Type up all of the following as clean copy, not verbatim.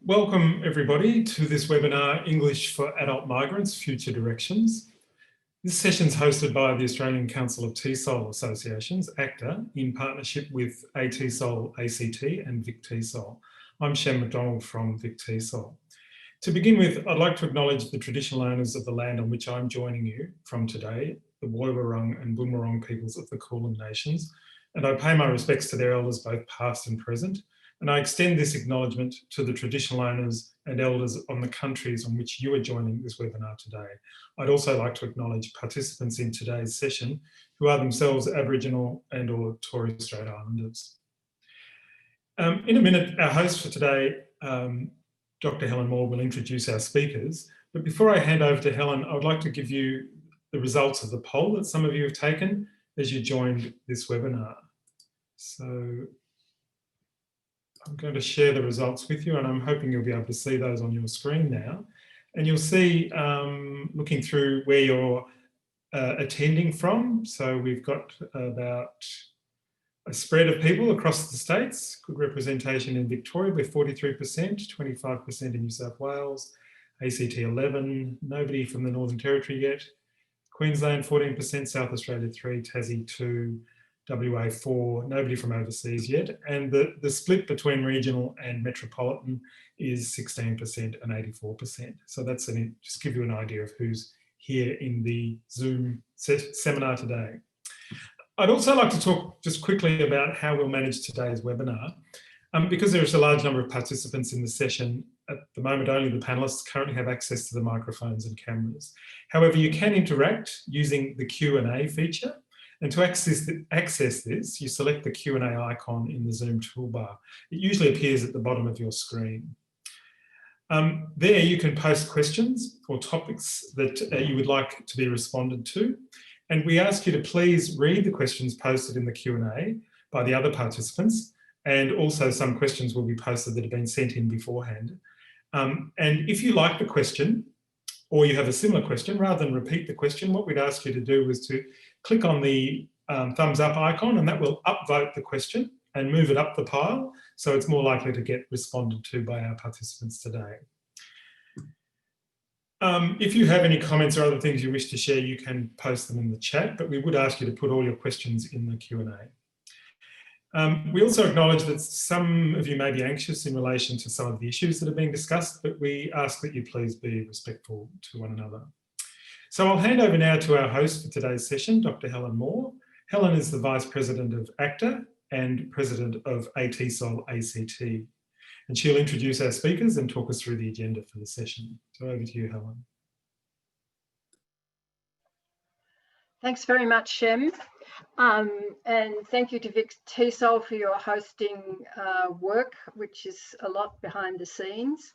Welcome everybody to this webinar, English for Adult Migrants, Future Directions. This session is hosted by the Australian Council of TESOL Associations, ACTA, in partnership with ATSOL, ACT and Vic TESOL. I'm Shem McDonald from Vic TESOL. To begin with, I'd like to acknowledge the traditional owners of the land on which I'm joining you from today, the Woiwurrung and Boonwurrung peoples of the Kulin Nations, and I pay my respects to their elders both past and present. And I extend this acknowledgement to the traditional owners and elders on the countries on which you are joining this webinar today. I'd also like to acknowledge participants in today's session who are themselves Aboriginal and or Torres Strait Islanders. In a minute, our host for today, Dr. Helen Moore, will introduce our speakers. But before I hand over to Helen, I would like to give you the results of the poll that some of you have taken as you joined this webinar. So I'm going to share the results with you and I'm hoping you'll be able to see those on your screen now. And you'll see, looking through where you're attending from. So we've got about a spread of people across the states, good representation in Victoria with 43%, 25% in New South Wales, ACT 11, nobody from the Northern Territory yet, Queensland 14%, South Australia 3, Tassie 2, WA 4, nobody from overseas yet, and the split between regional and metropolitan is 16% and 84%. So that's just give you an idea of who's here in the Zoom seminar today. I'd also like to talk just quickly about how we'll manage today's webinar. Because there is a large number of participants in the session, at the moment only the panellists currently have access to the microphones and cameras. However, you can interact using the Q&A feature. And to access this, you select the Q&A icon in the Zoom toolbar. It usually appears at the bottom of your screen. There you can post questions or topics that you would like to be responded to. And we ask you to please read the questions posted in the Q&A by the other participants. And also some questions will be posted that have been sent in beforehand. And if you like the question, or you have a similar question, rather than repeat the question, what we'd ask you to do is to click on the thumbs up icon and that will upvote the question and move it up the pile. So it's more likely to get responded to by our participants today. If you have any comments or other things you wish to share, you can post them in the chat, but we would ask you to put all your questions in the Q&A. We also acknowledge that some of you may be anxious in relation to some of the issues that are being discussed, but we ask that you please be respectful to one another. So I'll hand over now to our host for today's session, Dr. Helen Moore. Helen is the Vice President of ACTA and President of ATSOL ACT. And she'll introduce our speakers and talk us through the agenda for the session. So over to you, Helen. Thanks very much, Shem. And thank you to Vic TESOL for your hosting work, which is a lot behind the scenes.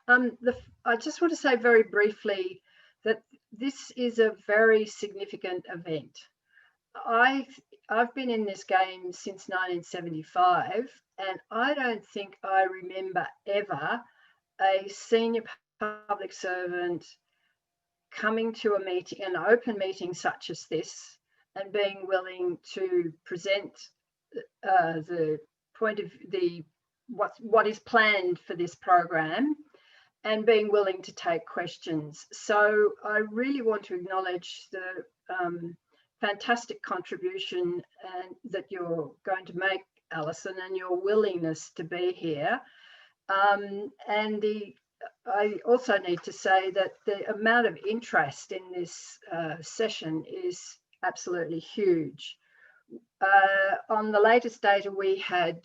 I just want to say very briefly that this is a very significant event. I've been in this game since 1975, and I don't think I remember ever a senior public servant coming to a meeting, an open meeting such as this, and being willing to present the point of what is planned for this program, and being willing to take questions. So I really want to acknowledge the fantastic contribution that you're going to make, Alison, and your willingness to be here. I also need to say that the amount of interest in this session is absolutely huge. On the latest data, we had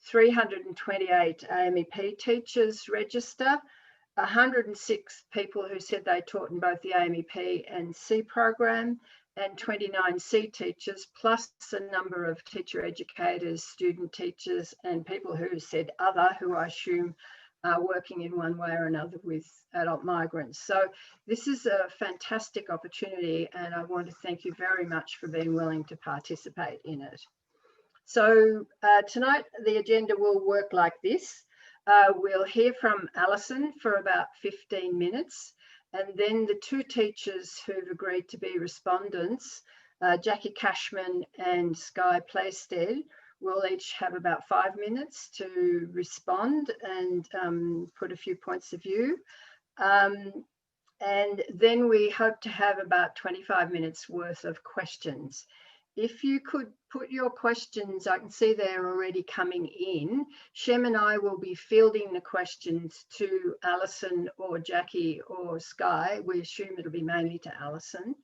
328 AMEP teachers register, 106 people who said they taught in both the AMEP and C program, and 29 C teachers, plus a number of teacher educators, student teachers, and people who said other, who I assume are working in one way or another with adult migrants. So this is a fantastic opportunity, and I want to thank you very much for being willing to participate in it. So tonight the agenda will work like this. We'll hear from Alison for about 15 minutes, and then the two teachers who've agreed to be respondents, Jackie Cashman and Skye Plaisted, We'll each have about 5 minutes to respond and put a few points of view. And then we hope to have about 25 minutes worth of questions. If you could put your questions, I can see they're already coming in. Shem and I will be fielding the questions to Alison or Jackie or Sky. We assume it'll be mainly to Alison.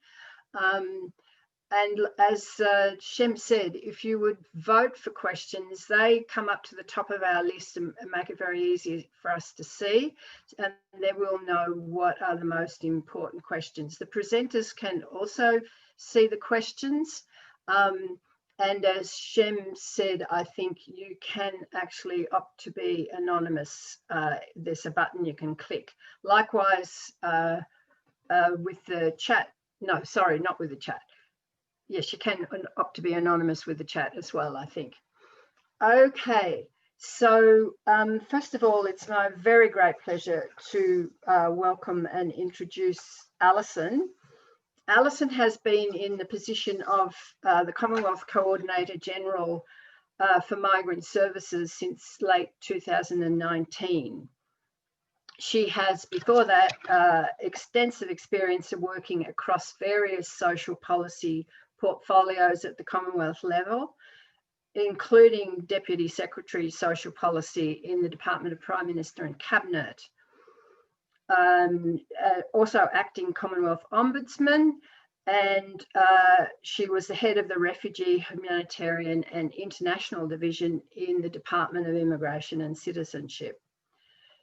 And as Shem said, if you would vote for questions, they come up to the top of our list and make it very easy for us to see. And then we'll know what are the most important questions. The presenters can also see the questions. And as Shem said, I think you can actually opt to be anonymous. There's a button you can click. Likewise, with the chat, no, sorry, not with the chat. Yes, you can opt to be anonymous with the chat as well, I think. Okay, so first of all, it's my very great pleasure to welcome and introduce Alison. Alison has been in the position of the Commonwealth Coordinator General for Migrant Services since late 2019. She has, before that, extensive experience of working across various social policy portfolios at the Commonwealth level, including Deputy Secretary Social Policy in the Department of Prime Minister and Cabinet. Also acting Commonwealth Ombudsman, and she was the head of the Refugee, Humanitarian and International Division in the Department of Immigration and Citizenship.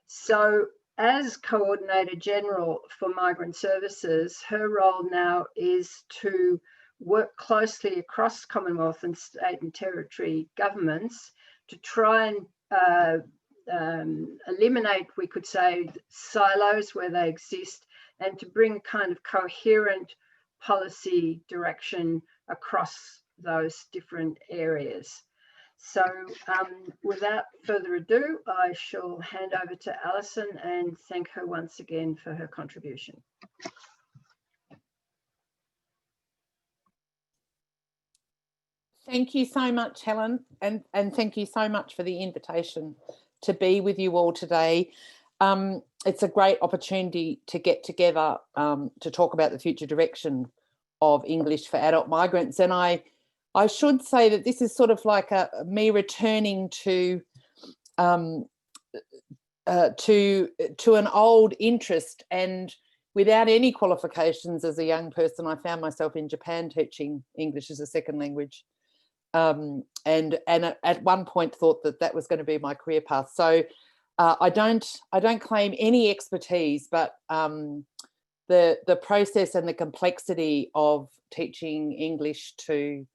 So as Coordinator General for Migrant Services, her role now is to work closely across Commonwealth and state and territory governments to try and eliminate, we could say, silos where they exist, and to bring kind of coherent policy direction across those different areas. So without further ado, I shall hand over to Alison and thank her once again for her contribution. Thank you so much, Helen, and thank you so much for the invitation to be with you all today. It's a great opportunity to get together to talk about the future direction of English for adult migrants. And I should say that this is sort of like me returning to an old interest, and without any qualifications as a young person, I found myself in Japan teaching English as a second language. And at one point thought that was going to be my career path. So I don't claim any expertise, but the process and the complexity of teaching English to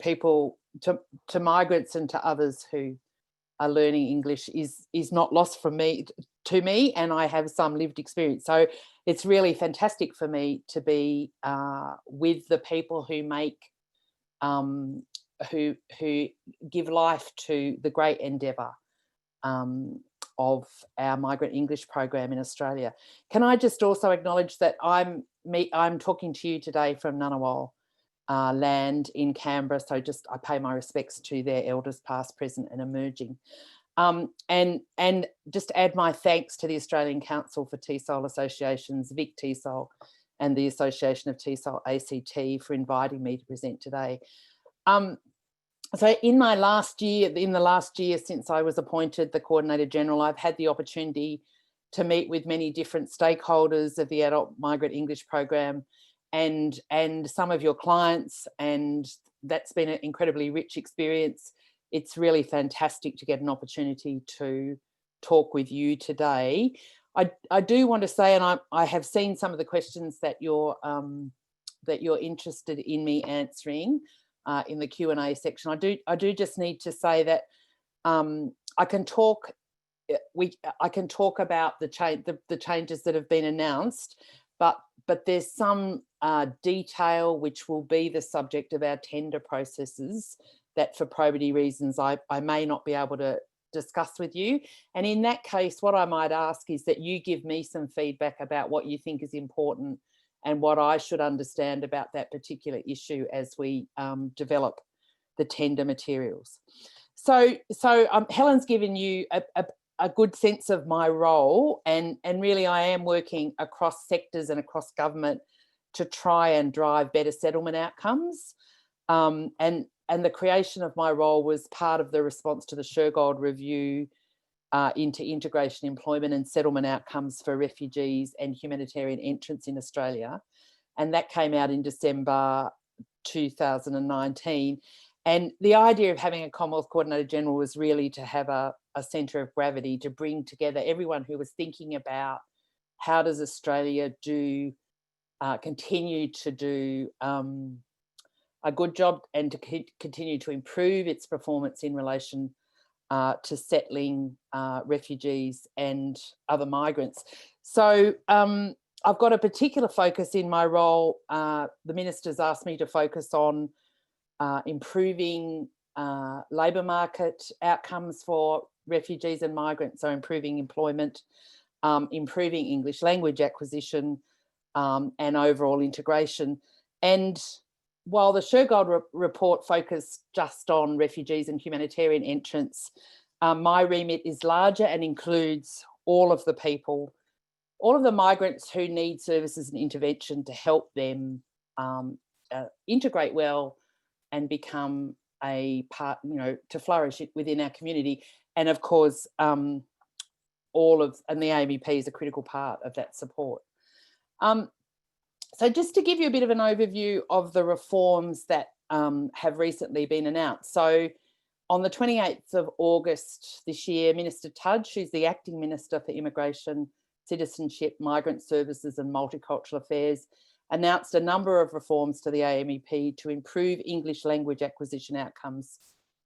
people, to migrants and to others who are learning English is not lost from me to me, and I have some lived experience. So it's really fantastic for me to be with the people who make who give life to the great endeavour of our migrant English program in Australia. Can I just also acknowledge that I'm talking to you today from Ngunnawal land in Canberra, so just I pay my respects to their elders past, present and emerging. And just add my thanks to the Australian Council for TESOL Associations, Vic TESOL, and the Association of TESOL ACT for inviting me to present today. So in the last year since I was appointed the Coordinator General, I've had the opportunity to meet with many different stakeholders of the Adult Migrant English Program and some of your clients, and that's been an incredibly rich experience. It's really fantastic to get an opportunity to talk with you today. I do want to say, and I have seen some of the questions that you're interested in me answering in the Q&A section. I do just need to say that I can talk about the changes that have been announced, but there's some detail which will be the subject of our tender processes that for probity reasons I may not be able to discuss with you. And in that case, what I might ask is that you give me some feedback about what you think is important and what I should understand about that particular issue as we develop the tender materials. So Helen's given you a good sense of my role, and really I am working across sectors and across government to try and drive better settlement outcomes. And the creation of my role was part of the response to the Shergold review into integration, employment and settlement outcomes for refugees and humanitarian entrants in Australia. And that came out in December 2019. And the idea of having a Commonwealth Coordinator General was really to have a centre of gravity to bring together everyone who was thinking about how does Australia continue to do a good job and to continue to improve its performance in relation to settling refugees and other migrants. So I've got a particular focus in my role. The Minister's asked me to focus on improving labour market outcomes for refugees and migrants, so improving employment, improving English language acquisition and overall integration. And while the Shergold report focused just on refugees and humanitarian entrants, my remit is larger and includes all of the people, all of the migrants who need services and intervention to help them integrate well and become a part, to flourish within our community. And of course, and the AMEP is a critical part of that support. So just to give you a bit of an overview of the reforms that have recently been announced. So on the 28th of August this year, Minister Tudge, who's the Acting Minister for Immigration, Citizenship, Migrant Services and Multicultural Affairs, announced a number of reforms to the AMEP to improve English language acquisition outcomes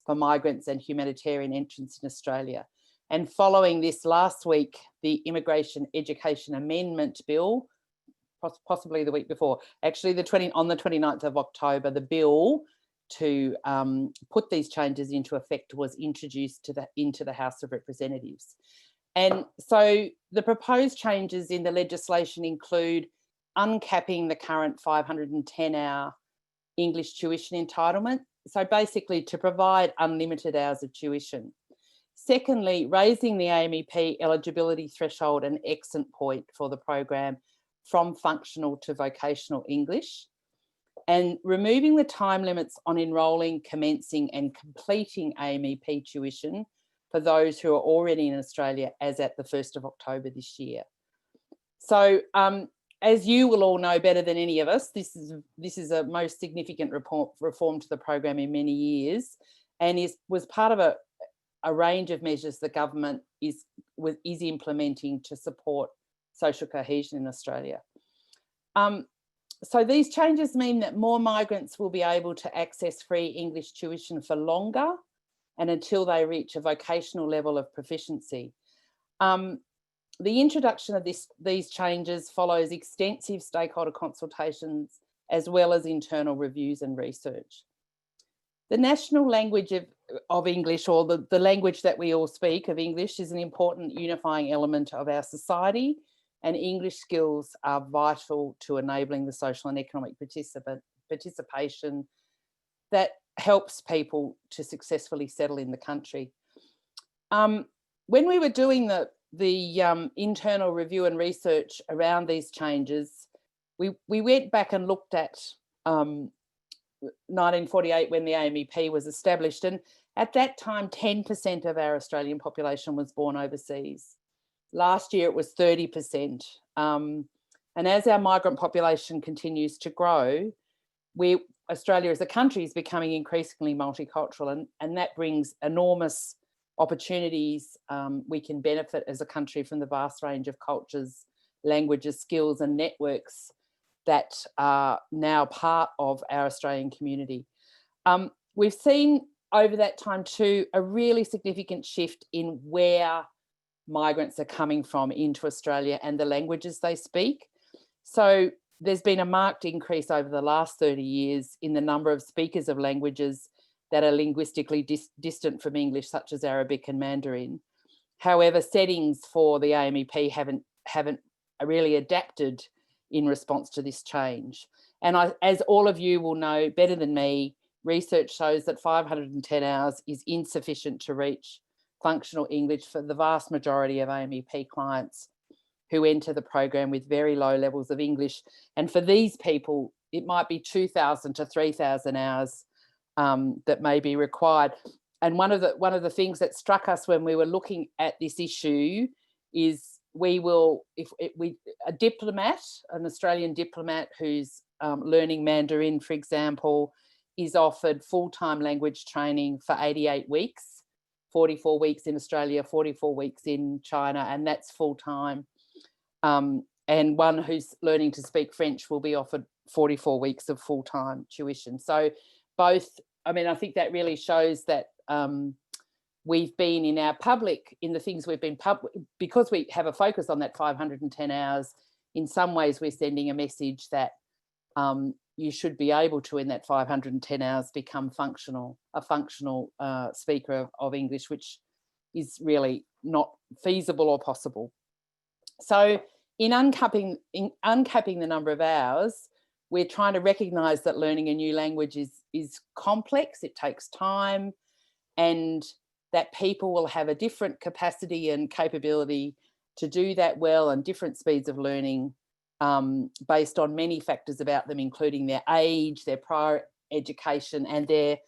for migrants and humanitarian entrants in Australia. And following this last week, the Immigration Education Amendment Bill, possibly the week before, actually on the 29th of October, the bill to put these changes into effect was introduced into the House of Representatives. And so the proposed changes in the legislation include uncapping the current 510-hour English tuition entitlement, so basically to provide unlimited hours of tuition. Secondly, raising the AMEP eligibility threshold and exit point for the program from functional to vocational English, and removing the time limits on enrolling, commencing and completing AMEP tuition for those who are already in Australia as at the 1st of October this year. So as you will all know better than any of us, this is a most significant reform to the program in many years, and was part of a range of measures the government is implementing to support social cohesion in Australia. So these changes mean that more migrants will be able to access free English tuition for longer and until they reach a vocational level of proficiency. The introduction of these changes follows extensive stakeholder consultations as well as internal reviews and research. The national language of English, or the language that we all speak of English, is an important unifying element of our society, and English skills are vital to enabling the social and economic participation that helps people to successfully settle in the country. When we were doing the internal review and research around these changes, we went back and looked at 1948 when the AMEP was established, and at that time 10% of our Australian population was born overseas. Last year it was 30%, and as our migrant population continues to grow, Australia as a country is becoming increasingly multicultural, and that brings enormous opportunities. We can benefit as a country from the vast range of cultures, languages, skills and networks that are now part of our Australian community. We've seen over that time too a really significant shift in where migrants are coming from into Australia and the languages they speak. So there's been a marked increase over the last 30 years in the number of speakers of languages that are linguistically distant from English, such as Arabic and Mandarin. However, settings for the AMEP haven't really adapted in response to this change. And as all of you will know better than me, research shows that 510 hours is insufficient to reach functional English for the vast majority of AMEP clients who enter the program with very low levels of English. And for these people, it might be 2,000 to 3,000 hours that may be required. And one of the things that struck us when we were looking at this issue is a diplomat, an Australian diplomat who's learning Mandarin, for example, is offered full-time language training for 88 weeks, 44 weeks in Australia, 44 weeks in China, and that's full-time. And one who's learning to speak French will be offered 44 weeks of full-time tuition. So both, I mean, I think that really shows that we've been in the things we've been because we have a focus on that 510 hours, in some ways we're sending a message that you should be able to, in that 510 hours, become a functional speaker of English, which is really not feasible or possible. So in uncapping the number of hours, we're trying to recognise that learning a new language is complex, it takes time, and that people will have a different capacity and capability to do that well, and different speeds of learning based on many factors about them, including their age, their prior education, and their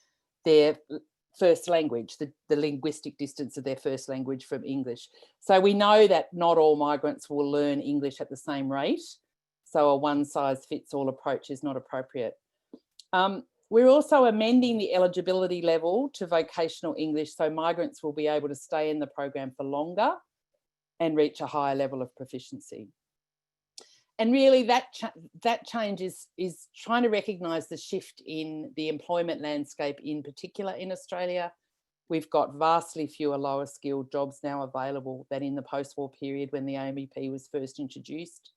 first language, the linguistic distance of their first language from English. So we know that not all migrants will learn English at the same rate, so a one-size-fits-all approach is not appropriate. We're also amending the eligibility level to vocational English, so migrants will be able to stay in the program for longer and reach a higher level of proficiency. And really that change is trying to recognise the shift in the employment landscape, in particular in Australia. We've got vastly fewer lower skilled jobs now available than in the post-war period when the AMEP was first introduced.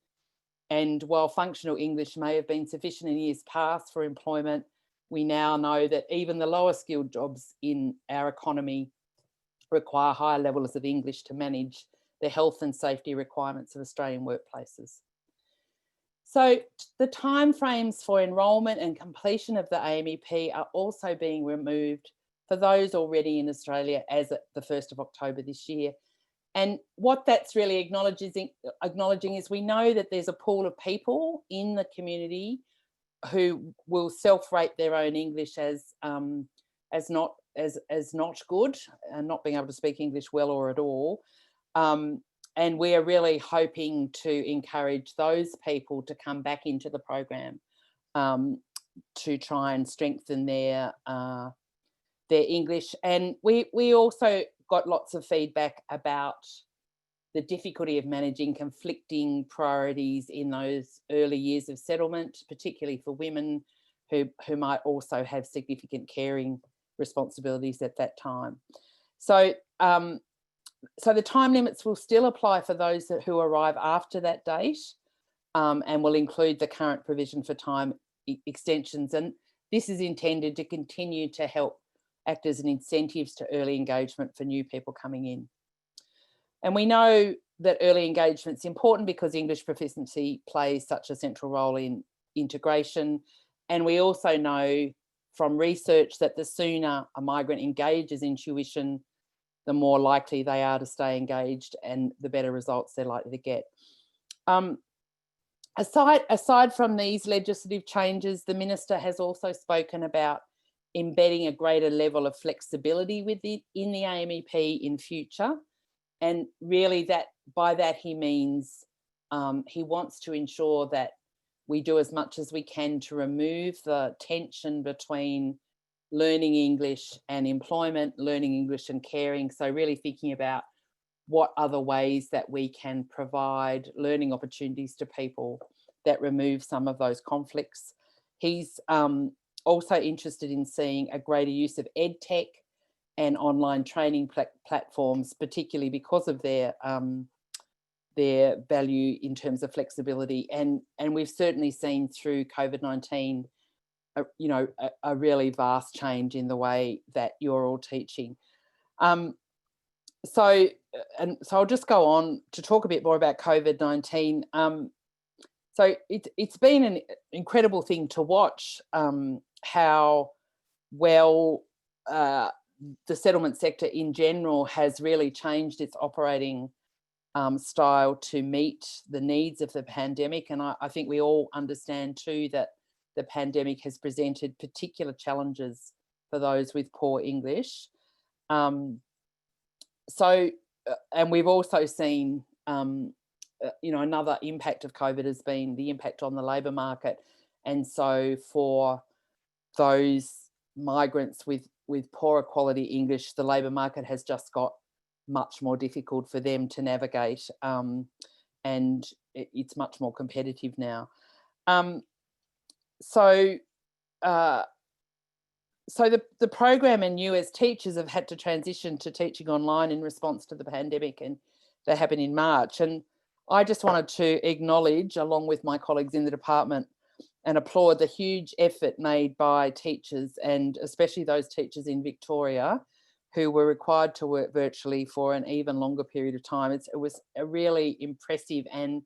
And while functional English may have been sufficient in years past for employment, we now know that even the lower skilled jobs in our economy require higher levels of English to manage the health and safety requirements of Australian workplaces. So the timeframes for enrolment and completion of the AMEP are also being removed for those already in Australia as at the 1st of October this year. And what that's really acknowledging is we know that there's a pool of people in the community who will self-rate their own English as not good, and not being able to speak English well or at all. And we are really hoping to encourage those people to come back into the program to try and strengthen their English. And we also got lots of feedback about the difficulty of managing conflicting priorities in those early years of settlement, particularly for women who might also have significant caring responsibilities at that time. So the time limits will still apply for those who arrive after that date, and will include the current provision for time extensions. And this is intended to continue to help act as an incentive to early engagement for new people coming in. And we know that early engagement is important because English proficiency plays such a central role in integration. And we also know from research that the sooner a migrant engages in tuition, the more likely they are to stay engaged and the better results they're likely to get. Aside from these legislative changes, the Minister has also spoken about embedding a greater level of flexibility in the AMEP in future. And really by that he means he wants to ensure that we do as much as we can to remove the tension between learning English and employment, learning English and caring. So really thinking about what other ways that we can provide learning opportunities to people that remove some of those conflicts. He's also interested in seeing a greater use of EdTech and online training platforms, particularly because of their value in terms of flexibility. And we've certainly seen through COVID-19, a really vast change in the way that you're all teaching. So I'll just go on to talk a bit more about COVID-19. So it's been an incredible thing to watch how well, the settlement sector in general has really changed its operating style to meet the needs of the pandemic. And I think we all understand too that the pandemic has presented particular challenges for those with poor English. And we've also seen, another impact of COVID has been the impact on the labour market. And so for those migrants with poorer quality English, the labour market has just got much more difficult for them to navigate, and it's much more competitive now. So the program and you as teachers have had to transition to teaching online in response to the pandemic, and that happened in March. And I just wanted to acknowledge, along with my colleagues in the department, and applaud the huge effort made by teachers, and especially those teachers in Victoria who were required to work virtually for an even longer period of time. It was a really impressive and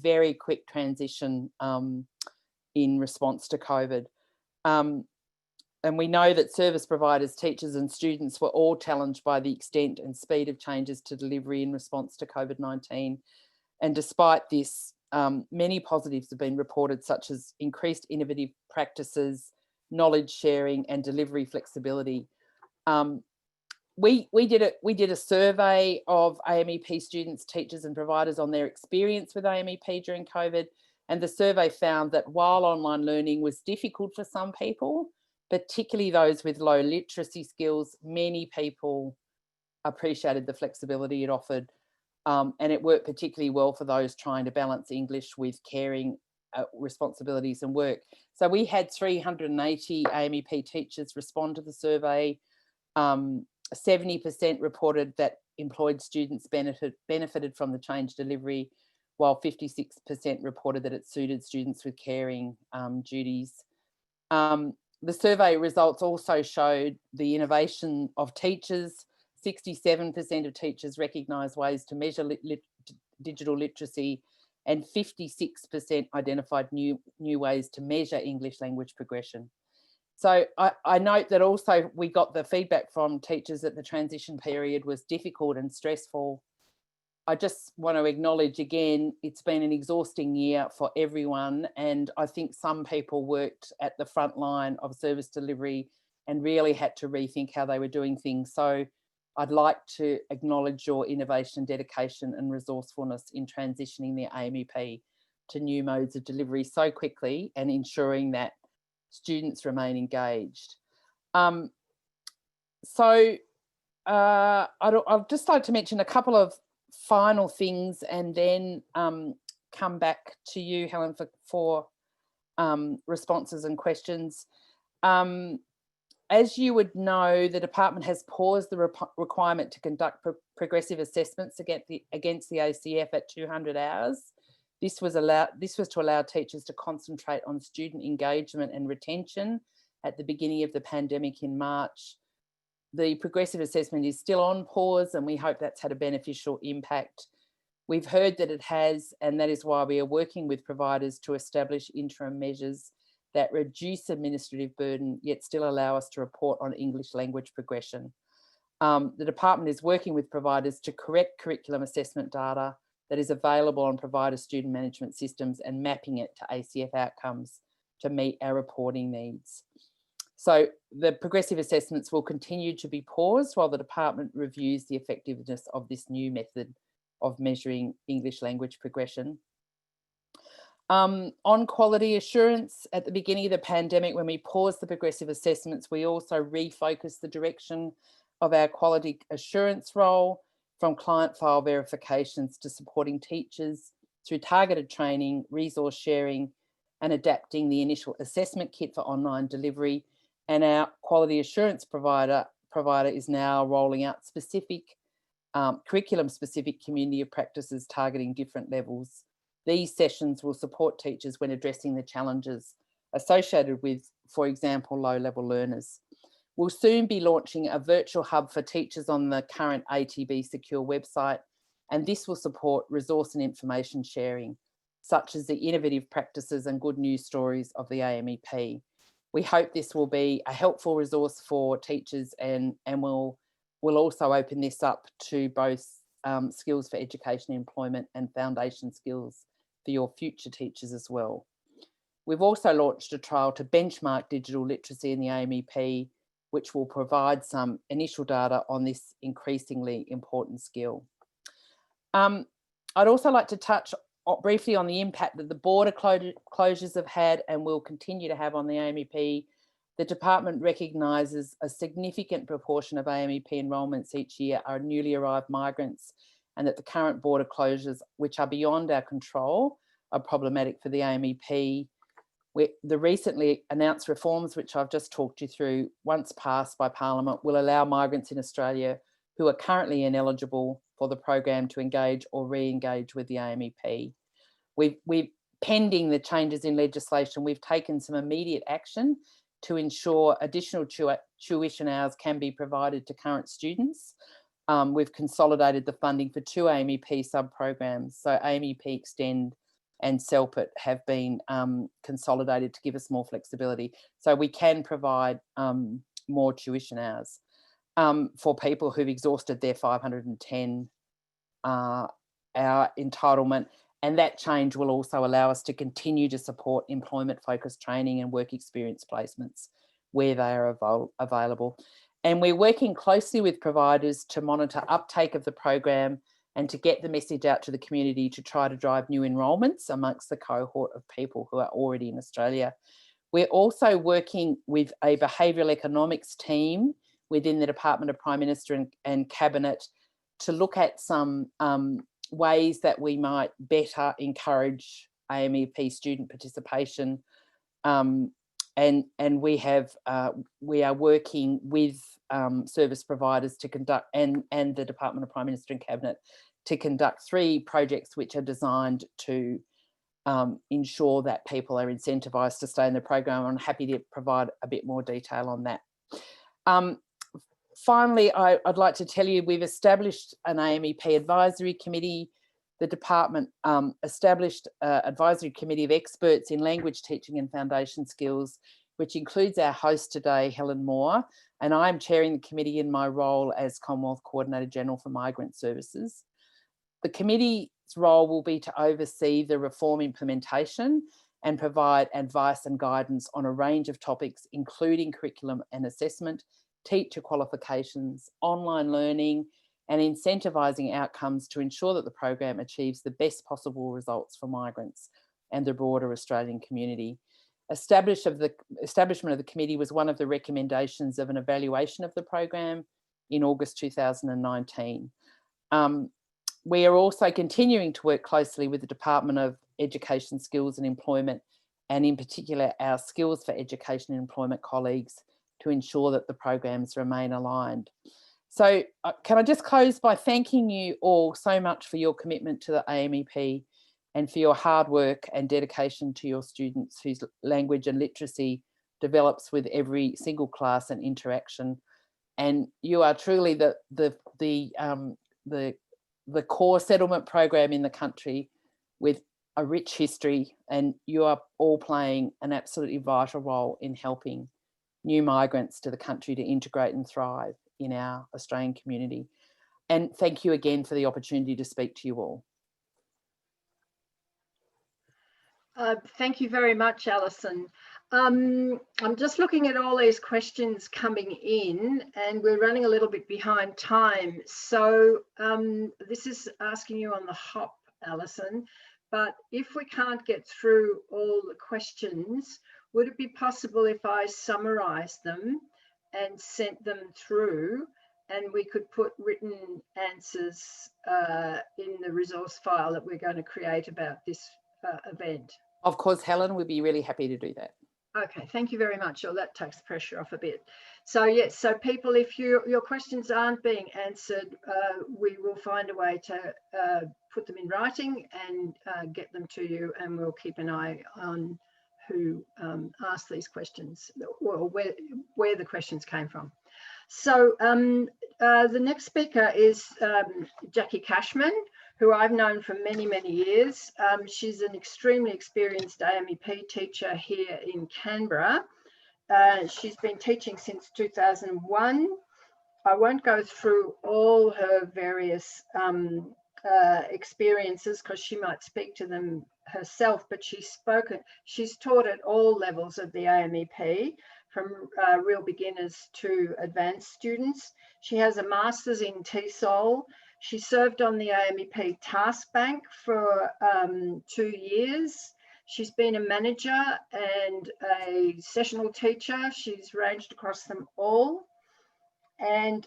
very quick transition in response to COVID. And we know that service providers, teachers and students were all challenged by the extent and speed of changes to delivery in response to COVID-19. And despite this, many positives have been reported, such as increased innovative practices, knowledge sharing and delivery flexibility. We did a survey of AMEP students, teachers and providers on their experience with AMEP during COVID, and the survey found that while online learning was difficult for some people, particularly those with low literacy skills, many people appreciated the flexibility it offered, and it worked particularly well for those trying to balance English with caring responsibilities and work. So we had 380 AMEP teachers respond to the survey. 70% reported that employed students benefited from the change delivery, while 56% reported that it suited students with caring duties. The survey results also showed the innovation of teachers. 67% of teachers recognised ways to measure digital literacy, and 56% identified new ways to measure English language progression. So I note that also we got the feedback from teachers that the transition period was difficult and stressful. I just want to acknowledge again, it's been an exhausting year for everyone, and I think some people worked at the front line of service delivery and really had to rethink how they were doing things. So I'd like to acknowledge your innovation, dedication and resourcefulness in transitioning the AMEP to new modes of delivery so quickly and ensuring that students remain engaged. I'd just like to mention a couple of final things and then come back to you, Helen, for responses and questions. As you would know, the department has paused the requirement to conduct progressive assessments against the ACF at 200 hours. This was to allow teachers to concentrate on student engagement and retention at the beginning of the pandemic in March. The progressive assessment is still on pause, and we hope that's had a beneficial impact. We've heard that it has, and that is why we are working with providers to establish interim measures that reduce administrative burden, yet still allow us to report on English language progression. The department is working with providers to correct curriculum assessment data that is available on provider student management systems and mapping it to ACF outcomes to meet our reporting needs. So the progressive assessments will continue to be paused while the department reviews the effectiveness of this new method of measuring English language progression. On quality assurance, at the beginning of the pandemic, when we paused the progressive assessments, we also refocused the direction of our quality assurance role from client file verifications to supporting teachers through targeted training, resource sharing, and adapting the initial assessment kit for online delivery. And our quality assurance provider is now rolling out specific curriculum-specific community of practices targeting different levels. These sessions will support teachers when addressing the challenges associated with, for example, low-level learners. We'll soon be launching a virtual hub for teachers on the current ATB Secure website, and this will support resource and information sharing, such as the innovative practices and good news stories of the AMEP. We hope this will be a helpful resource for teachers, and we'll also open this up to both skills for education and employment and foundation skills for your future teachers as well. We've also launched a trial to benchmark digital literacy in the AMEP, which will provide some initial data on this increasingly important skill. I'd also like to touch briefly on the impact that the border closures have had and will continue to have on the AMEP. The department recognises a significant proportion of AMEP enrolments each year are newly arrived migrants, and that the current border closures, which are beyond our control, are problematic for the AMEP. The recently announced reforms, which I've just talked you through, once passed by Parliament, will allow migrants in Australia who are currently ineligible for the program to engage or re-engage with the AMEP. We've pending the changes in legislation, we've taken some immediate action to ensure additional tuition hours can be provided to current students. We've consolidated the funding for 2 AMEP sub-programs, so AMEP Extend and CELPIT have been consolidated to give us more flexibility, so we can provide more tuition hours for people who've exhausted their 510 hour entitlement. And that change will also allow us to continue to support employment-focused training and work experience placements where they are available. And we're working closely with providers to monitor uptake of the program and to get the message out to the community to try to drive new enrolments amongst the cohort of people who are already in Australia. We're also working with a behavioural economics team within the Department of Prime Minister and Cabinet to look at some ways that we might better encourage AMEP student participation, and we are working with service providers to conduct and the Department of Prime Minister and Cabinet to conduct 3 projects which are designed to ensure that people are incentivised to stay in the program. I'm happy to provide a bit more detail on that. Finally, I'd like to tell you we've established an AMEP advisory committee. The department established an advisory committee of experts in language teaching and foundation skills, which includes our host today, Helen Moore, and I'm chairing the committee in my role as Commonwealth Coordinator General for Migrant Services. The committee's role will be to oversee the reform implementation and provide advice and guidance on a range of topics, including curriculum and assessment, teacher qualifications, online learning, and incentivising outcomes to ensure that the program achieves the best possible results for migrants and the broader Australian community. Establishment of the committee was one of the recommendations of an evaluation of the program in August 2019. We are also continuing to work closely with the Department of Education, Skills and Employment, and in particular our Skills for Education and Employment colleagues, to ensure that the programs remain aligned. So can I just close by thanking you all so much for your commitment to the AMEP and for your hard work and dedication to your students whose language and literacy develops with every single class and interaction. And you are truly the core settlement program in the country with a rich history, and you are all playing an absolutely vital role in helping new migrants to the country to integrate and thrive in our Australian community. And thank you again for the opportunity to speak to you all. Thank you very much, Alison. I'm just looking at all these questions coming in, and we're running a little bit behind time. So this is asking you on the hop, Alison, but if we can't get through all the questions, would it be possible if I summarised them and sent them through, and we could put written answers in the resource file that we're going to create about this event? Of course, Helen, we'd be really happy to do that. Okay, thank you very much. Oh, that takes pressure off a bit. So yes, so people, if your questions aren't being answered, we will find a way to put them in writing and get them to you, and we'll keep an eye on who asked these questions, or where the questions came from. So the next speaker is Jackie Cashman, who I've known for many, many years. She's an extremely experienced AMEP teacher here in Canberra, She's been teaching since 2001. I won't go through all her various experiences because she might speak to them herself, but she's taught at all levels of the AMEP, from real beginners to advanced students. She has a master's in TESOL. She served on the AMEP Task Bank for 2 years. She's been a manager and a sessional teacher. She's ranged across them all. And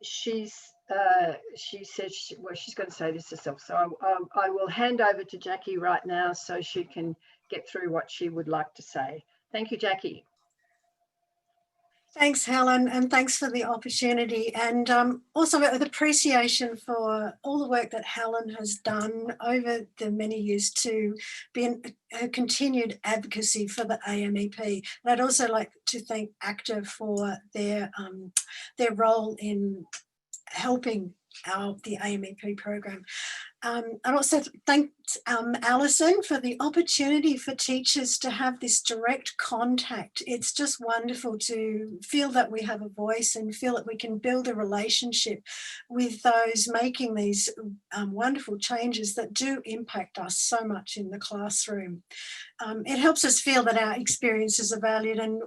she says, well, she's going to say this herself. So I will hand over to Jackie right now so she can get through what she would like to say. Thank you, Jackie. Thanks, Helen, and thanks for the opportunity, and also with appreciation for all the work that Helen has done over the many years to be a continued advocacy for the AMEP. And I'd also like to thank ACTA for their role in helping the AMEP program. I'd also thank Alison for the opportunity for teachers to have this direct contact. It's just wonderful to feel that we have a voice and feel that we can build a relationship with those making these wonderful changes that do impact us so much in the classroom. It helps us feel that our experiences are valued, and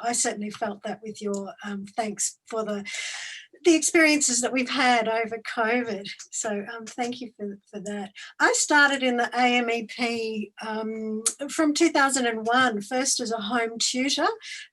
I certainly felt that with your thanks for the experiences that we've had over COVID. So thank you for that. I started in the AMEP from 2001, first as a home tutor,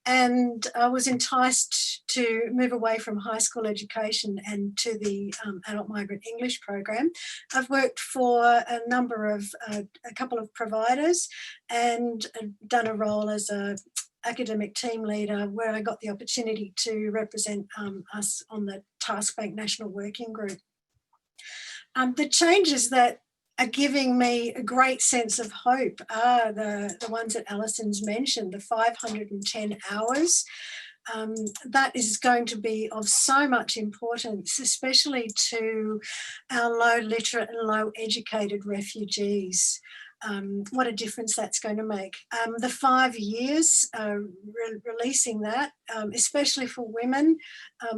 and I was enticed to move away from high school education and to the adult migrant English program. I've worked for a couple of providers and done a role as a academic team leader where I got the opportunity to represent us on the Task Bank National Working Group. The changes that are giving me a great sense of hope are the ones that Alison's mentioned, the 510 hours. That is going to be of so much importance, especially to our low literate and low educated refugees. What a difference that's going to make. The 5 years, releasing that, especially for women,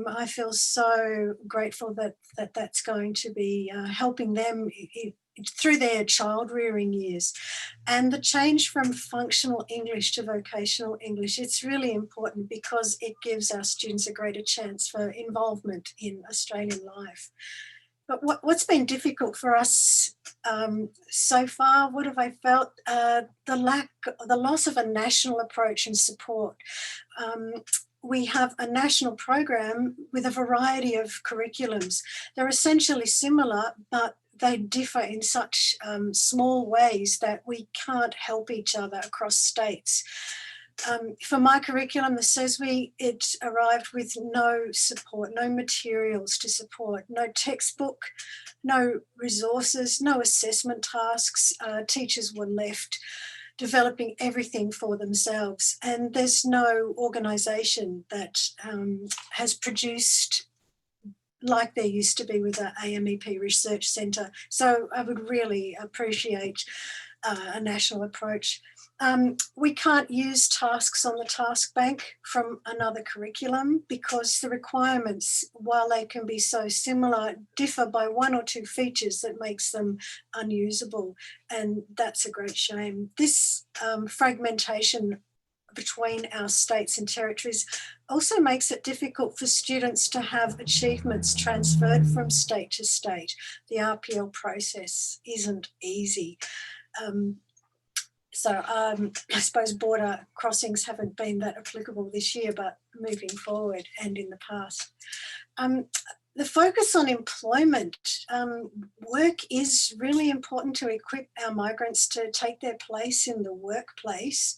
I feel so grateful that that's going to be helping them through their child rearing years. And the change from functional English to vocational English, it's really important because it gives our students a greater chance for involvement in Australian life. But what's been difficult for us so far, what have I felt? The loss of a national approach and support. We have a national program with a variety of curriculums. They're essentially similar, but they differ in such small ways that we can't help each other across states. For my curriculum, the CESWI, it arrived with no support, no materials to support, no textbook, no resources, no assessment tasks. Teachers were left developing everything for themselves, and there's no organisation that has produced like there used to be with the AMEP Research Centre. So I would really appreciate a national approach. We can't use tasks on the task bank from another curriculum because the requirements, while they can be so similar, differ by 1 or 2 features that makes them unusable, and that's a great shame. This fragmentation between our states and territories also makes it difficult for students to have achievements transferred from state to state. The RPL process isn't easy. So I suppose border crossings haven't been that applicable this year, but moving forward and in the past. The focus on employment, work is really important to equip our migrants to take their place in the workplace.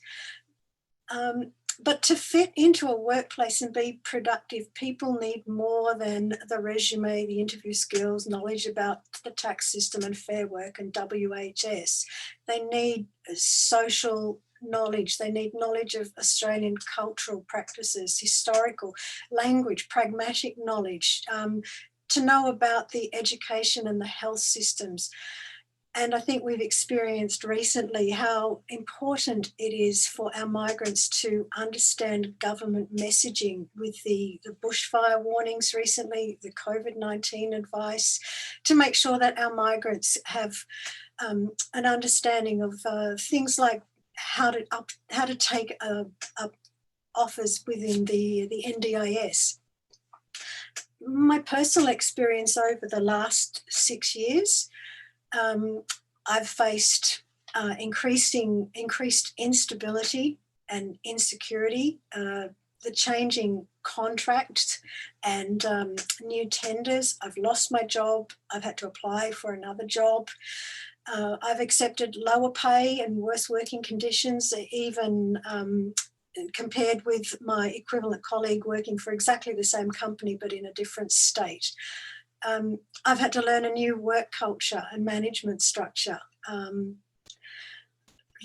But to fit into a workplace and be productive, people need more than the resume, the interview skills, knowledge about the tax system and Fair Work and WHS. They need social knowledge. They need knowledge of Australian cultural practices, historical language, pragmatic knowledge, to know about the education and the health systems. And I think we've experienced recently how important it is for our migrants to understand government messaging with the bushfire warnings recently, the COVID-19 advice, to make sure that our migrants have an understanding of things like how to take up offers within the NDIS. My personal experience over the last 6 years, I've faced increased instability and insecurity, the changing contracts and new tenders. I've lost my job. I've had to apply for another job. I've accepted lower pay and worse working conditions, even compared with my equivalent colleague working for exactly the same company but in a different state. I've had to learn a new work culture and management structure,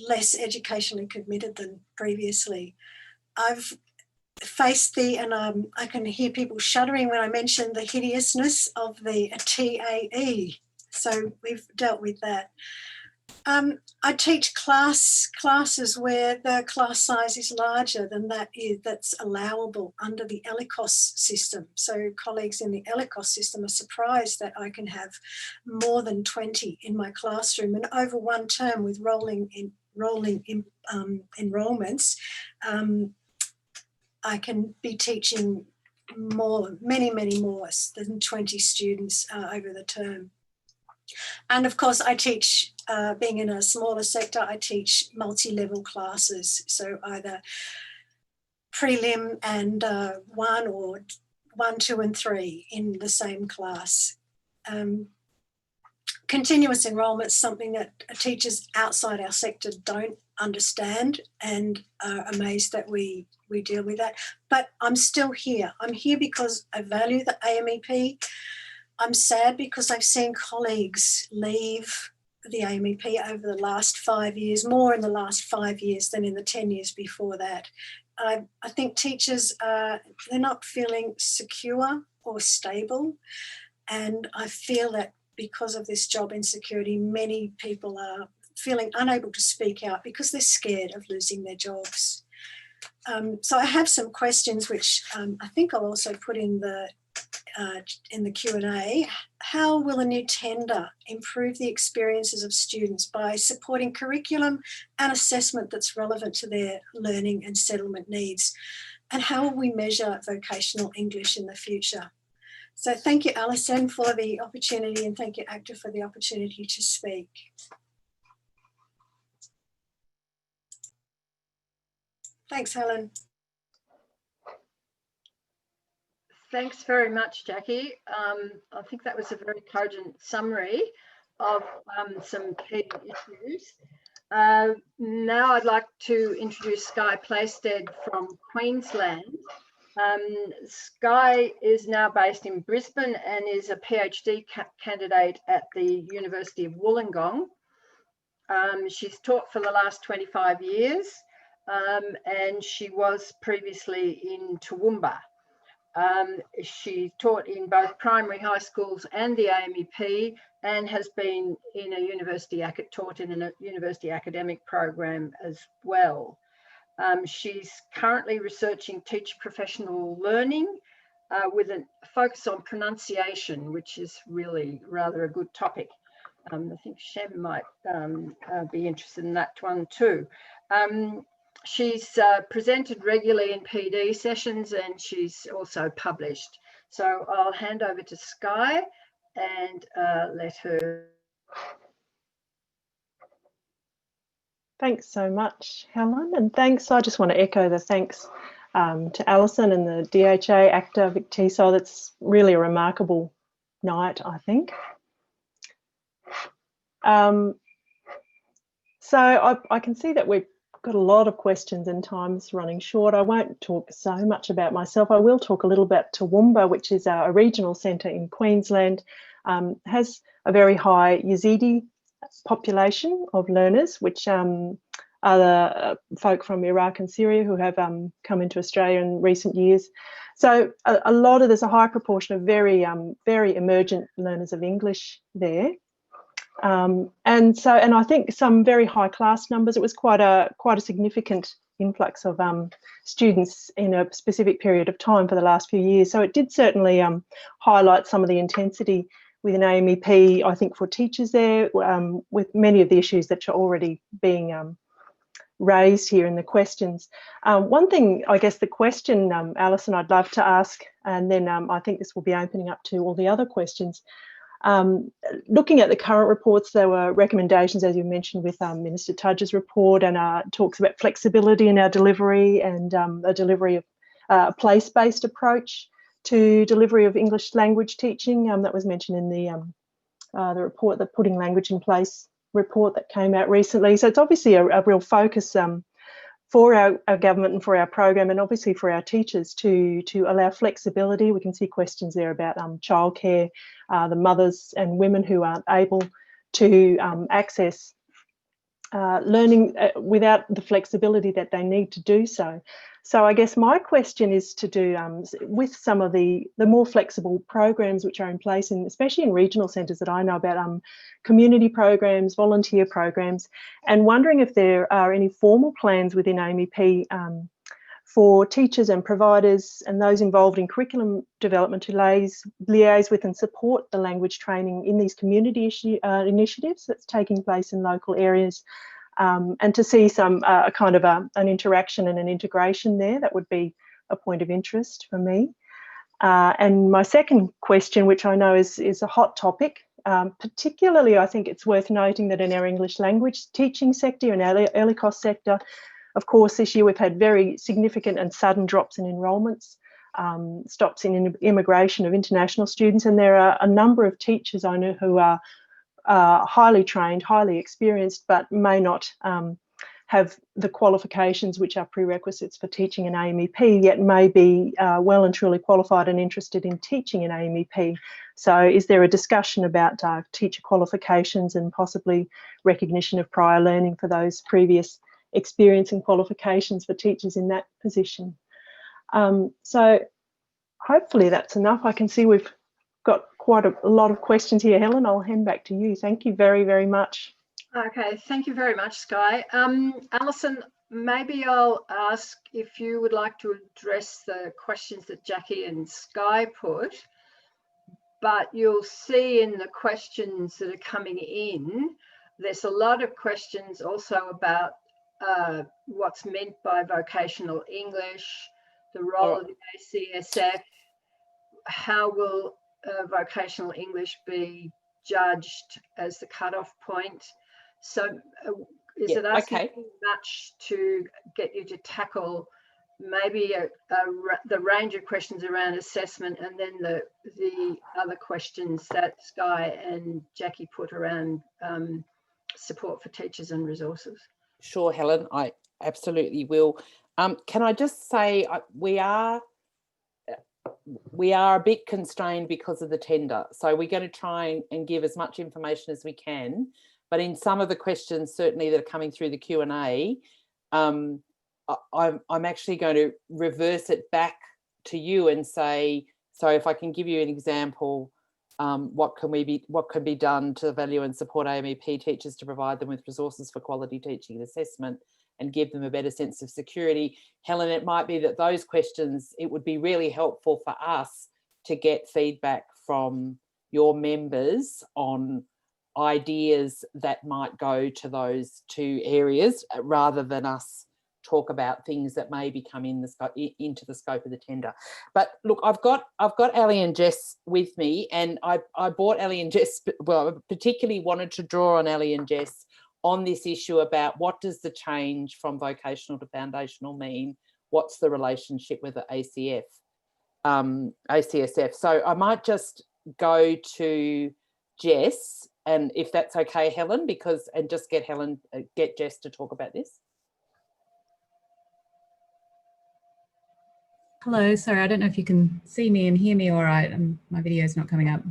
less educationally committed than previously. I've faced and I can hear people shuddering when I mention the hideousness of the TAE. So we've dealt with that. I teach classes where the class size is larger than that's allowable under the ELICOS system. So colleagues in the ELICOS system are surprised that I can have more than 20 in my classroom, and over one term with rolling enrolments, I can be teaching many more than 20 students over the term. And of course, I teach, being in a smaller sector, I teach multi-level classes. So either prelim and 1 or 1, 2 and 3 in the same class. Continuous enrolment is something that teachers outside our sector don't understand and are amazed that we deal with that. But I'm still here. I'm here because I value the AMEP. I'm sad because I've seen colleagues leave the AMEP over the last 5 years, more in the last 5 years than in the 10 years before that. I think teachers, they're not feeling secure or stable. And I feel that because of this job insecurity, many people are feeling unable to speak out because they're scared of losing their jobs. So I have some questions which I think I'll also put in the Q&A. How will a new tender improve the experiences of students by supporting curriculum and assessment that's relevant to their learning and settlement needs? And how will we measure vocational English in the future? So thank you, Alison, for the opportunity, and thank you, ACTA, for the opportunity to speak. Thanks, Helen. Thanks very much, Jackie. I think that was a very cogent summary of some key issues. Now I'd like to introduce Skye Playstead from Queensland. Skye is now based in Brisbane and is a PhD candidate at the University of Wollongong. She's taught for the last 25 years and she was previously in Toowoomba. She taught in both primary high schools and the AMEP and has been in a university, taught in a university academic program as well. She's currently researching teacher professional learning with a focus on pronunciation, which is really rather a good topic. I think Shem might be interested in that one too. She's presented regularly in PD sessions and she's also published. So I'll hand over to Skye and let her. Thanks so much, Helen, and thanks. I just want to echo the thanks to Alison and the DHA, ACTA, Vic TESOL. That's really a remarkable night, I think. So I can see that we've got a lot of questions and time's running short. I won't talk so much about myself. I will talk a little about Toowoomba, which is a regional centre in Queensland, has a very high Yazidi population of learners, which are the folk from Iraq and Syria who have come into Australia in recent years. So there's a high proportion of very emergent learners of English there. And I think some very high class numbers. It was quite a significant influx of students in a specific period of time for the last few years. So it did certainly highlight some of the intensity within AMEP, I think, for teachers there, with many of the issues that are already being raised here in the questions. One thing, I guess, the question, Alison, I'd love to ask, and then I think this will be opening up to all the other questions. Looking at the current reports, there were recommendations, as you mentioned, with Minister Tudge's report, and talks about flexibility in our delivery and a delivery of a place-based approach to delivery of English language teaching. That was mentioned in the report, the Putting Language in Place report that came out recently. So it's obviously a real focus for our government and for our program, and obviously for our teachers to allow flexibility. We can see questions there about childcare, the mothers and women who aren't able to access learning without the flexibility that they need to do so. So I guess my question is to do with some of the more flexible programs which are in place, especially in regional centres that I know about, community programs, volunteer programs, and wondering if there are any formal plans within AMEP for teachers and providers and those involved in curriculum development to liaise with and support the language training in these community initiatives that's taking place in local areas, and to see some kind of an interaction and an integration there. That would be a point of interest for me. And my second question, which I know is a hot topic, particularly I think it's worth noting that in our English language teaching sector and our early cost sector, of course, this year we've had very significant and sudden drops in enrolments, stops in immigration of international students, and there are a number of teachers I know who are highly trained, highly experienced, but may not have the qualifications which are prerequisites for teaching in AMEP, yet may be well and truly qualified and interested in teaching in AMEP. So is there a discussion about teacher qualifications and possibly recognition of prior learning for those previous experience and qualifications for teachers in that position? So hopefully that's enough. I can see we've got quite a lot of questions here. Helen, I'll hand back to you. Thank you very, very much. Okay, thank you very much, Sky. Alison, maybe I'll ask if you would like to address the questions that Jackie and Sky put, but you'll see in the questions that are coming in, there's a lot of questions also about what's meant by vocational English, the role of the ACSF, how will vocational English be judged as the cutoff point. So is it asking too much to get you to tackle maybe the range of questions around assessment, and then the other questions that Sky and Jackie put around support for teachers and resources? Sure, Helen, I absolutely will. Can I just say we are a bit constrained because of the tender, so we're going to try and give as much information as we can, but in some of the questions certainly that are coming through the Q&A, I'm actually going to reverse it back to you and say, so if I can give you an example, what can be done to value and support AMEP teachers to provide them with resources for quality teaching and assessment and give them a better sense of security. Helen, it might be that those questions, it would be really helpful for us to get feedback from your members on ideas that might go to those two areas, rather than us talk about things that maybe come into the scope of the tender. But look, I've got Ali and Jess with me, and I brought Ali and Jess, well, I particularly wanted to draw on Ali and Jess on this issue about what does the change from vocational to foundational mean? What's the relationship with the ACSF? So I might just go to Jess, and if that's okay, Helen, and just get Jess to talk about this. Hello, sorry, I don't know if you can see me and hear me all right. My video is not coming up.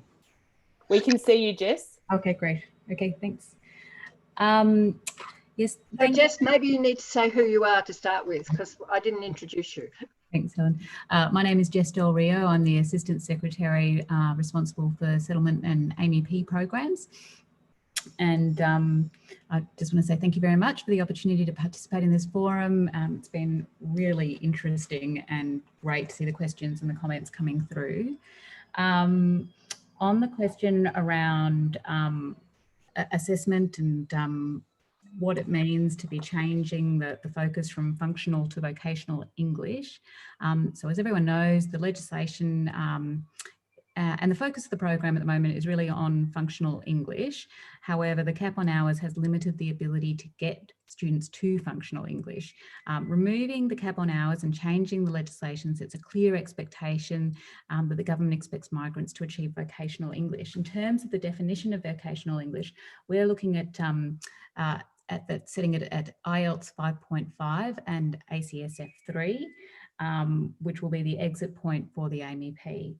We can see you, Jess. Okay, great. Okay, thanks. Yes. So Jess, maybe you need to say who you are to start with, because I didn't introduce you. Thanks, Helen. My name is Jess Del Rio. I'm the Assistant Secretary responsible for settlement and AMEP programs. And I just want to say thank you very much for the opportunity to participate in this forum. It's been really interesting and great to see the questions and the comments coming through. On the question around assessment and what it means to be changing the focus from functional to vocational English. So as everyone knows, the legislation and the focus of the program at the moment is really on functional English. However, the cap on hours has limited the ability to get students to functional English. Removing the cap on hours and changing the legislation sets a clear expectation that the government expects migrants to achieve vocational English. In terms of the definition of vocational English, we're looking at setting it at IELTS 5.5 and ACSF 3, which will be the exit point for the AMEP.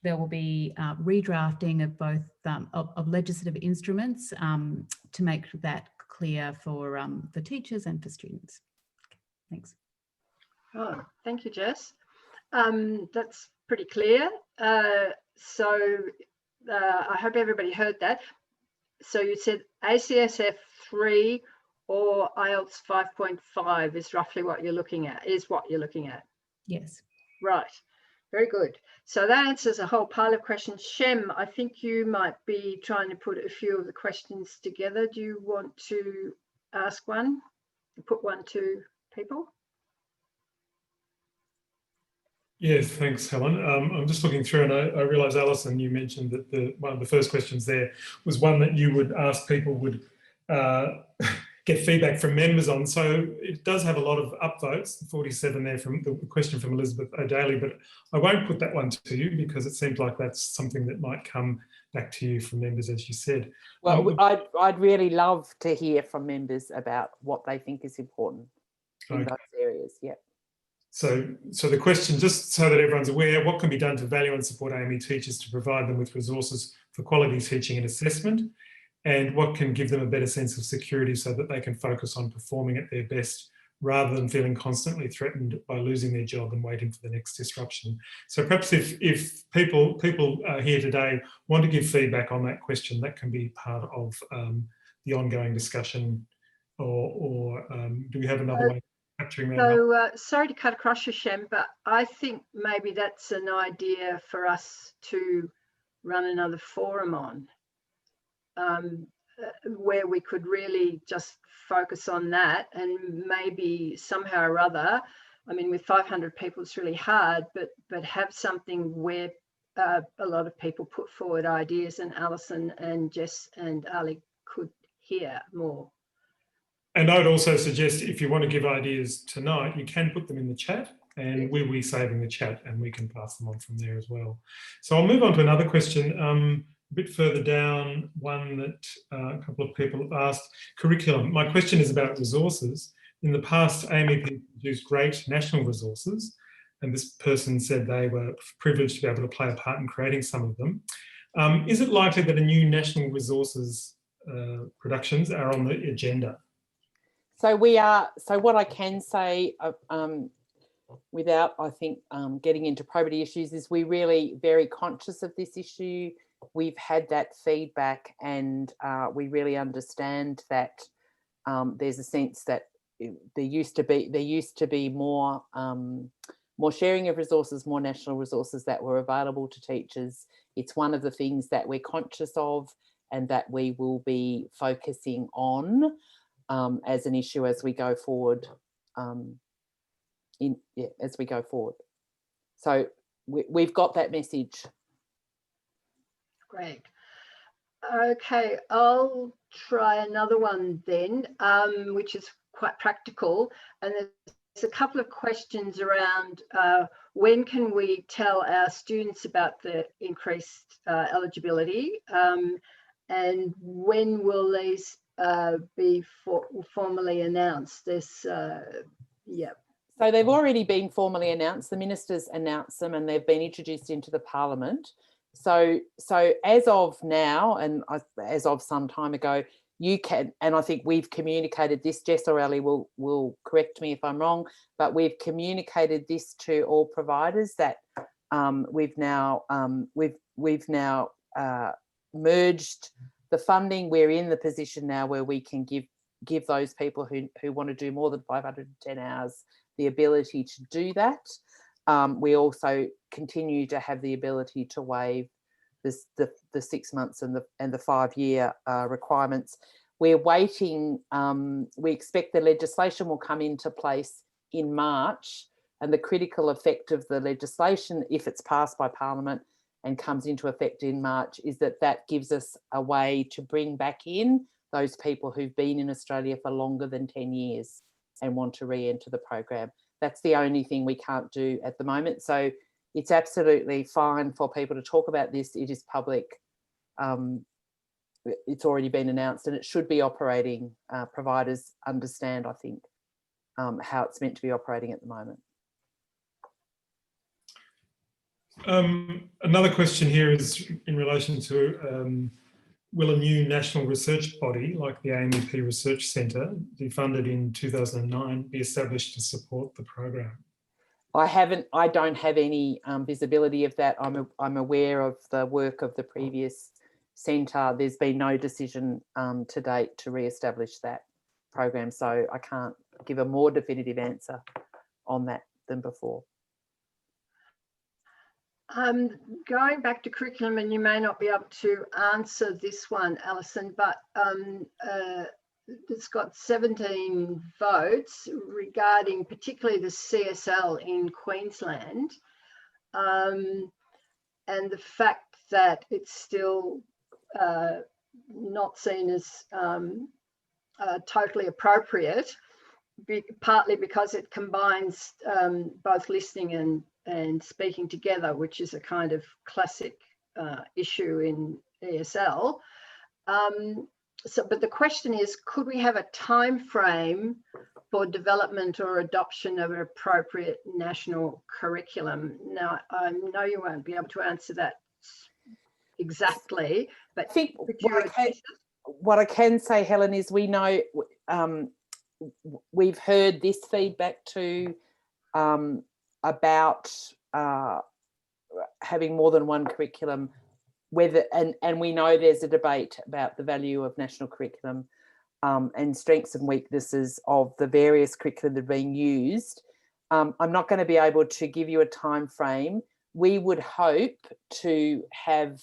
There will be redrafting of both of legislative instruments to make that clear for teachers and for students. Okay, thanks. Oh, thank you, Jess. That's pretty clear. So I hope everybody heard that. So you said ACSF 3 or IELTS 5.5 is roughly what you're looking at, Yes. Right. Very good. So that answers a whole pile of questions. Shem, I think you might be trying to put a few of the questions together. Do you want to ask one, put one to people? Yes, thanks, Helen. I'm just looking through and I realise, Alison, you mentioned that one of the first questions there was one that you would ask people would get feedback from members on. So it does have a lot of upvotes, 47 there from the question from Elizabeth O'Daly, but I won't put that one to you because it seems like that's something that might come back to you from members, as you said. Well, I'd really love to hear from members about what they think is important in those areas, yeah. So the question, just so that everyone's aware, what can be done to value and support AME teachers to provide them with resources for quality teaching and assessment? And what can give them a better sense of security so that they can focus on performing at their best rather than feeling constantly threatened by losing their job and waiting for the next disruption? So perhaps if people here today want to give feedback on that question, that can be part of the ongoing discussion, or do we have another way of capturing that? So sorry to cut across you, Shem, but I think maybe that's an idea for us to run another forum on. Where we could really just focus on that and maybe somehow or other, I mean, with 500 people, it's really hard, but have something where a lot of people put forward ideas and Alison and Jess and Ali could hear more. And I would also suggest if you want to give ideas tonight, you can put them in the chat and we'll be saving the chat and we can pass them on from there as well. So I'll move on to another question. A bit further down, one that a couple of people have asked, curriculum. My question is about resources. In the past, AMEP produced great national resources, and this person said they were privileged to be able to play a part in creating some of them. Is it likely that a new national resources productions are on the agenda? So we are, so what I can say without, I think, getting into probity issues is we're really very conscious of this issue. We've had that feedback and we really understand that there's a sense that there used to be more sharing of resources, more national resources that were available to teachers. It's one of the things that we're conscious of and that we will be focusing on as an issue as we go forward. As we go forward. So we've got that message. Great. Okay, I'll try another one then, which is quite practical. And there's a couple of questions around when can we tell our students about the increased eligibility, and when will these be formally announced? This, yeah. So they've already been formally announced. The ministers announced them and they've been introduced into the parliament. So as of now, and as of some time ago, you can, and I think we've communicated this, Jess or Ali will correct me if I'm wrong, but we've communicated this to all providers that we've now merged the funding, we're in the position now where we can give those people who want to do more than 510 hours the ability to do that. We also continue to have the ability to waive the 6 months and the 5-year requirements. We're waiting. We expect the legislation will come into place in March, and the critical effect of the legislation, if it's passed by Parliament and comes into effect in March, is that gives us a way to bring back in those people who've been in Australia for longer than 10 years and want to re-enter the program. That's the only thing we can't do at the moment. So it's absolutely fine for people to talk about this. It is public. It's already been announced, and it should be operating. Providers understand, I think, how it's meant to be operating at the moment. Another question here is in relation to will a new national research body like the AMEP Research Centre, defunded in 2009, be established to support the program? I don't have any visibility of that. I'm aware of the work of the previous centre. There's been no decision to date to re-establish that program, so I can't give a more definitive answer on that than before. Going back to curriculum, and you may not be able to answer this one, Alison, but it's got 17 votes regarding particularly the CSL in Queensland, and the fact that it's still not seen as totally appropriate, partly because it combines both listening and speaking together, which is a kind of classic issue in ESL. But the question is, could we have a time frame for development or adoption of an appropriate national curriculum? Now, I know you won't be able to answer that exactly, but I think what I can say, Helen, is we know we've heard this feedback too about having more than one curriculum, and we know there's a debate about the value of national curriculum and strengths and weaknesses of the various curriculum that are being used. I'm not going to be able to give you a time frame. We would hope to have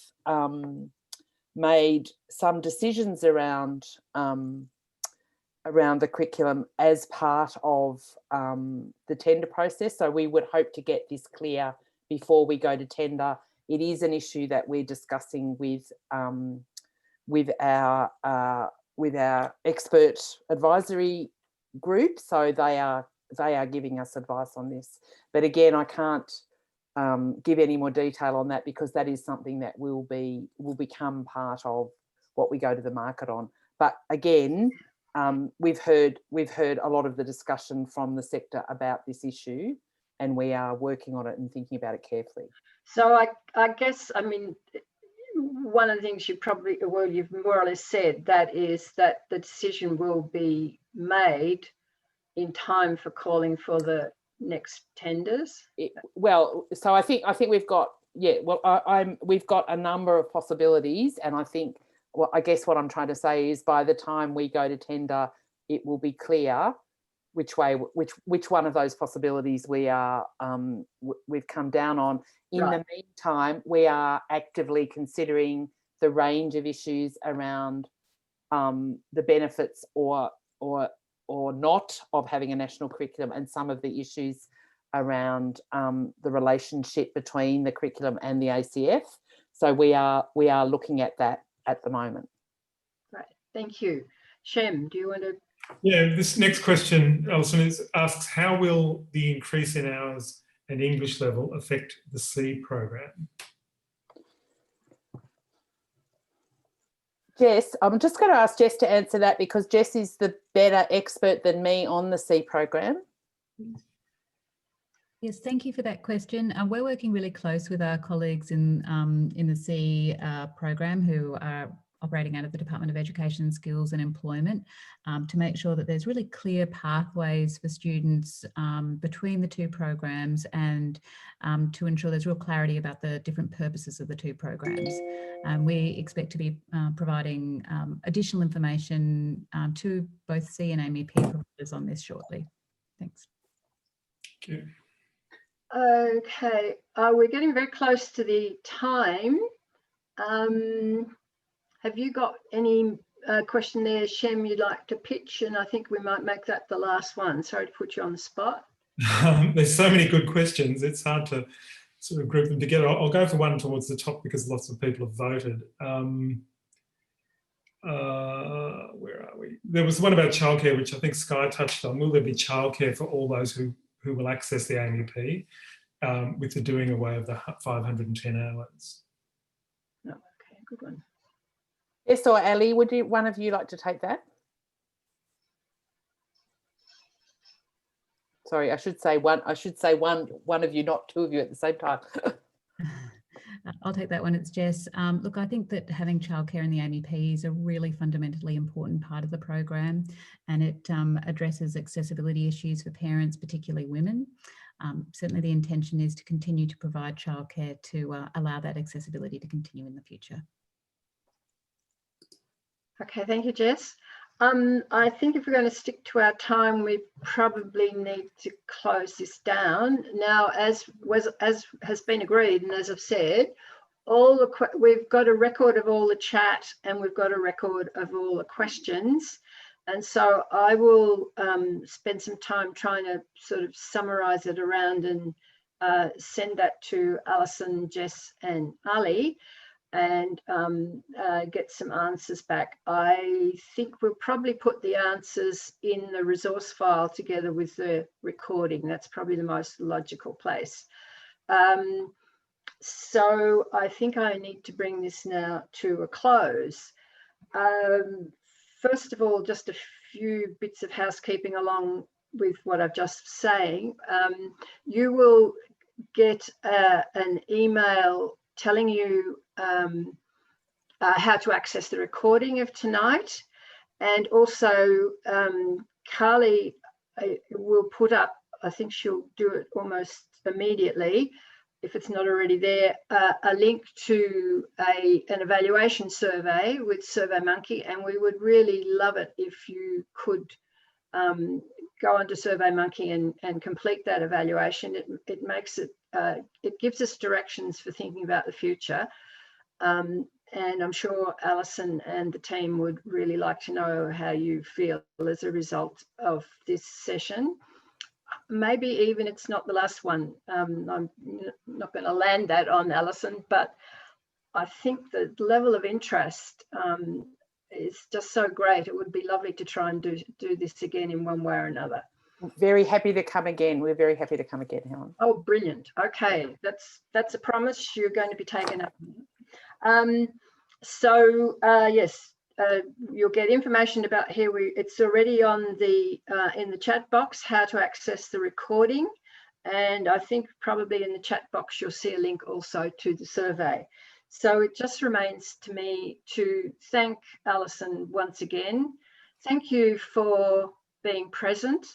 made some decisions around the curriculum as part of the tender process. So we would hope to get this clear before we go to tender. It is an issue that we're discussing with our expert advisory group. So they are giving us advice on this. But again, I can't give any more detail on that, because that is something that will become part of what we go to the market on. But again, we've heard a lot of the discussion from the sector about this issue, and we are working on it and thinking about it carefully. So I guess, I mean, one of the things you've more or less said, that is that the decision will be made in time for calling for the next tenders. So I think we've got we've got a number of possibilities, and I think I guess what I'm trying to say is by the time we go to tender, it will be clear which one of those possibilities we've come down on. In the meantime, we are actively considering the range of issues around the benefits or not of having a national curriculum, and some of the issues around the relationship between the curriculum and the ACF. So we are looking at that at the moment. Right, thank you. Shem, do you want to? Yeah, this next question, Alison, asks, how will the increase in hours and English level affect the C program? Jess, I'm just going to ask Jess to answer that, because Jess is the better expert than me on the C program. Yes, thank you for that question. We're working really close with our colleagues in the C program, who are operating out of the Department of Education, Skills and Employment, to make sure that there's really clear pathways for students between the two programs, and to ensure there's real clarity about the different purposes of the two programs. We expect to be providing additional information to both C and AMEP providers on this shortly. Thanks. Thank you. Okay, we're getting very close to the time. Have you got any question there, Shem, you'd like to pitch? And I think we might make that the last one. Sorry to put you on the spot. There's so many good questions. It's hard to sort of group them together. I'll go for one towards the top because lots of people have voted. Where are we? There was one about childcare, which I think Sky touched on. Will there be childcare for all those who will access the AMEP with the doing away of the 510 hours? No, okay, good one. Yes, or Ali, would one of you like to take that? Sorry, I should say one of you, not two of you at the same time. I'll take that one. It's Jess. Look, I think that having childcare in the AMEP is a really fundamentally important part of the program, and it addresses accessibility issues for parents, particularly women. Certainly the intention is to continue to provide childcare to allow that accessibility to continue in the future. Okay, thank you, Jess. I think if we're going to stick to our time, we probably need to close this down. Now, as has been agreed, and as I've said, we've got a record of all the chat and we've got a record of all the questions. And so I will spend some time trying to sort of summarise it around and send that to Alison, Jess and Ali, and get some answers back. I think we'll probably put the answers in the resource file together with the recording. That's probably the most logical place. So I think I need to bring this now to a close. First of all, just a few bits of housekeeping along with what I've just saying. You will get an email telling you how to access the recording of tonight, and also Carly will put up, I think she'll do it almost immediately if it's not already there, a link to an evaluation survey with SurveyMonkey, and we would really love it if you could go onto SurveyMonkey and complete that evaluation. It makes it, it gives us directions for thinking about the future. And I'm sure Alison and the team would really like to know how you feel as a result of this session. Maybe even it's not the last one. I'm not going to land that on Alison, but I think the level of interest is just so great. It would be lovely to try and do this again in one way or another. Very happy to come again. We're very happy to come again, Helen. Oh, brilliant. Okay, that's a promise. You're going to be taken up. Yes, you'll get information about here. It's already on the in the chat box how to access the recording, and I think probably in the chat box you'll see a link also to the survey. So it just remains to me to thank Alison once again. Thank you for being present,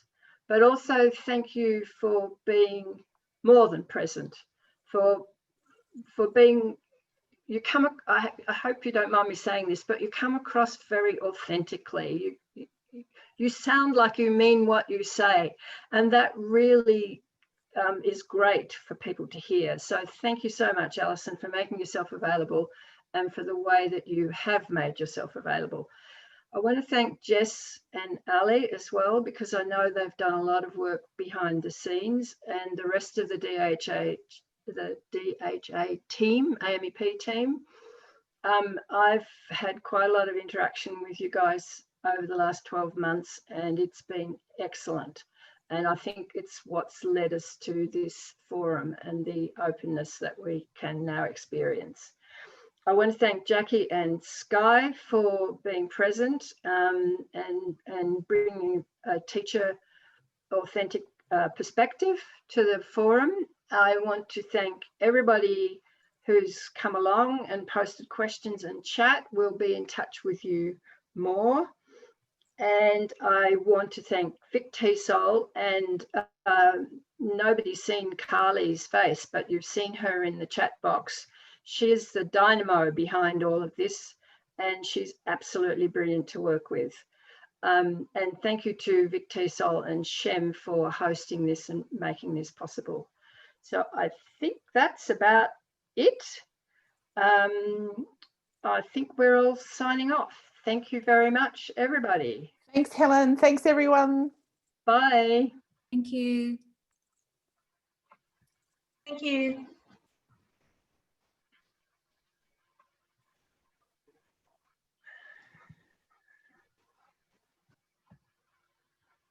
but also thank you for being more than present, for being. I hope you don't mind me saying this, but you come across very authentically. You sound like you mean what you say, and that really is great for people to hear. So thank you so much, Alison, for making yourself available and for the way that you have made yourself available. I want to thank Jess and Ali as well, because I know they've done a lot of work behind the scenes, and the rest of the DHA team, AMEP team. I've had quite a lot of interaction with you guys over the last 12 months, and it's been excellent. And I think it's what's led us to this forum and the openness that we can now experience. I want to thank Jackie and Sky for being present and bringing a teacher authentic perspective to the forum. I want to thank everybody who's come along and posted questions and chat. We'll be in touch with you more. And I want to thank Vic Teasole, and nobody's seen Carly's face, but you've seen her in the chat box. She is the dynamo behind all of this, and she's absolutely brilliant to work with. And thank you to Vic Teasole and Shem for hosting this and making this possible. So I think that's about it. I think we're all signing off. Thank you very much, everybody. Thanks, Helen. Thanks, everyone. Bye. Thank you. Thank you.